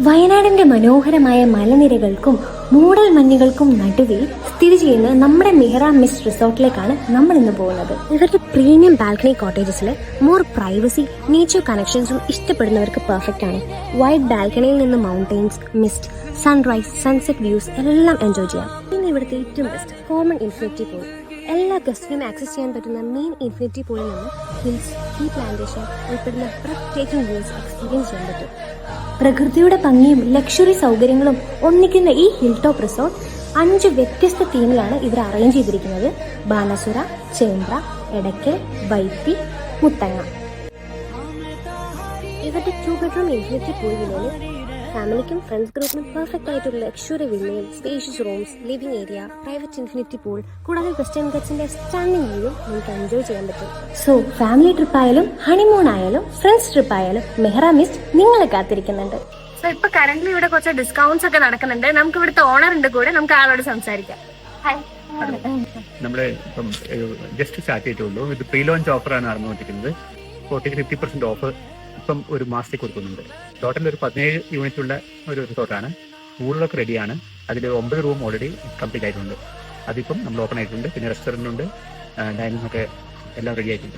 വയനാടിന്റെ മനോഹരമായ മലനിരകൾക്കും മൂടൽ മഞ്ഞുകൾക്കും നടുവിൽ സ്ഥിതി ചെയ്യുന്ന നമ്മുടെ മെഹ്റാ മിസ്റ്റ് റിസോർട്ടിലേക്കാണ് നമ്മൾ ഇന്ന് പോകുന്നത്. ഇവരുടെ പ്രീമിയം ബാൽക്കണി കോട്ടേജസിൽ മോർ പ്രൈവസി, നേച്ചർ കണക്ഷൻസും ഇഷ്ടപ്പെടുന്നവർക്ക് പെർഫെക്റ്റ് ആണ്. വൈഡ് ബാൽക്കണിയിൽ നിന്ന് mountains, mist, sunrise, sunset views എല്ലാം എൻജോയ് ചെയ്യാം. പിന്നെ ഇവിടുത്തെ ഏറ്റവും ബെസ്റ്റ് കോമൺ ഇൻഫിനിറ്റി പൂൾ. എല്ലാ ഗസ്റ്റിനും ആക്സസ് ചെയ്യാൻ പറ്റുന്ന മെയിൻ ഇൻഫിനിറ്റി പൂളിൽ നിന്ന് ഹിൽസ്, ടീ പ്ലാന്റേഷൻ ഉൾപ്പെടുന്ന ബ്രെത്ത് വ്യൂസ് എക്സ്പീരിയൻസ് ചെയ്യാൻ പറ്റും. പ്രകൃതിയുടെ ഭംഗിയും ലക്ഷറി സൗകര്യങ്ങളും ഒന്നിക്കുന്ന ഈ ഹിൽ ടോപ്പ് റിസോർട്ട് 5 വ്യത്യസ്ത തീമിലാണ് ഇവർ അറേഞ്ച് ചെയ്തിരിക്കുന്നത്. ബാണാസുര, ചേമ്പ്ര, എടയ്ക്കൽ, വൈത്തി, മുത്തങ്ങ. ഇവരുടെ 2 ബെഡ്റൂം ഇൻഫിനിറ്റി പൂൾ വില്ലയിൽ ഫാമിലിക്കും ഫ്രണ്ട്സ് ഗ്രൂപ്പിനും പെർഫെക്റ്റ് ആയിട്ടുള്ള ലക്ഷറി വില്ലയിൽ spacious rooms, living area, private infinity pool കൂടാതെ വെസ്റ്റേൺ ഗട്ട്സിന്റെ സ്റ്റണ്ണിംഗ് വ്യൂവും നിങ്ങൾക്ക് എൻജോയ് ചെയ്യാൻ പറ്റും. സോ ഫാമിലി ട്രിപ്പ് ആയാലും ഹണിമൂൺ ആയാലും ഫ്രണ്ട്സ് ട്രിപ്പ് ആയാലും മെഹ്റാ മിസ്റ്റ് നിങ്ങളെ കാത്തിരിക്കുന്നുണ്ട്. സോ ഇപ്പൊ കറന്റ് ഇവിടെ കുറച്ച് ഡിസ്കൗണ്ട്സ് ഒക്കെ നടക്കുന്നുണ്ട്. നമുക്ക് ഇവിടുത്തെ ഓണർ ഉണ്ട് കൂടെ, നമുക്ക് ആളോട് സംസാരിക്കാം. നമ്മള് ഇപ്പം ജസ്റ്റ് സ്റ്റാർട്ട് ചെയ്തിട്ടുള്ളൂ. ഇത് പ്രീ ലോഞ്ച് ഓഫറാണ് നടന്നുകൊണ്ടിരിക്കുന്നത്. 40-50% ഓഫ് ഇപ്പം ഒരു മാസത്തേക്ക് കൊടുക്കുന്നുണ്ട്. ടോട്ടൽ ഒരു 17 യൂണിറ്റ് ഉള്ള ഒരു റിസോർട്ടാണ്. പൂളിലൊക്കെ റെഡിയാണ്. അതിൽ 9 റൂം ഓൾറെഡി കംപ്ലീറ്റ് ആയിട്ടുണ്ട്. അതിപ്പം നമ്മൾ ഓപ്പൺ ആയിട്ടുണ്ട്. പിന്നെ റെസ്റ്റോറൻറ്റ് ഉണ്ട്, ഡൈനിങ് ഒക്കെ എല്ലാം റെഡി ആയിട്ടുണ്ട്.